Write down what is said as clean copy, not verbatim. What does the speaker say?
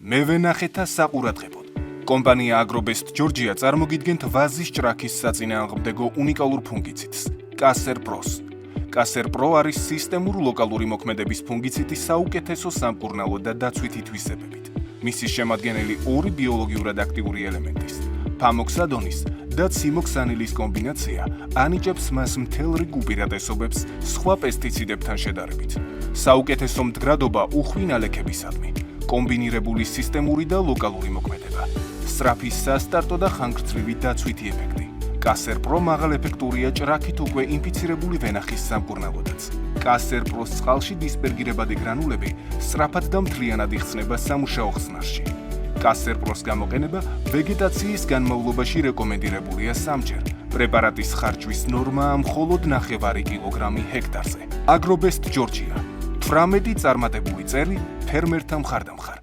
მე ვენახეთა საყურადღებოდ. კომპანია Agrobest Georgia წარმოგიდგენთ ვაზის ჭრაქის საწინააღმდეგო უნიკალურ ფუნგიციდს, Caser Pro-ს. Caser Pro არის სისტემური ლოკალური მოქმედების ფუნგიციდი საუკეთესო სამკურნალო და დაცვითი თვისებებით. მისი შემადგენელი ორი ბიოლოგიურად აქტიური ელემენტის, ფამოქსადონის და ციმოქსანილის კომბინაცია ანიჭებს მას მთელ რიგ უპირატესობებს სხვა პესტიციდებთან შედარებით. საუკეთესო მდგრადობა უხვი ნალექებისადმი, კომბინირებული სისტემური და ლოკალური მოქმედება, სწრაფი სასტარტო და ხანგრძლივი დაცვითი ეფექტი. Caser Pro მაღალეფექტურია ჭრაქით უკვე ინფიცირებული ვენახის სამკურნალოდაც. Caser Pro-ს წყალში დისპერგირებადი გრანულები სწრაფად და მთლიანად იხსნება სამუშაო ხსნარში. Caser Pro-ს გამოყენება ვეგეტაციის განმავლობაში რეკომენდირებულია სამჯერ. პრეპარატის ხარჯვის ნორმაა მხოლოდ 9 კილოგრამი ჰექტარზე. Agrobest Georgia 18 წარმატებული წელი ფერმერთა მხარდამხარ.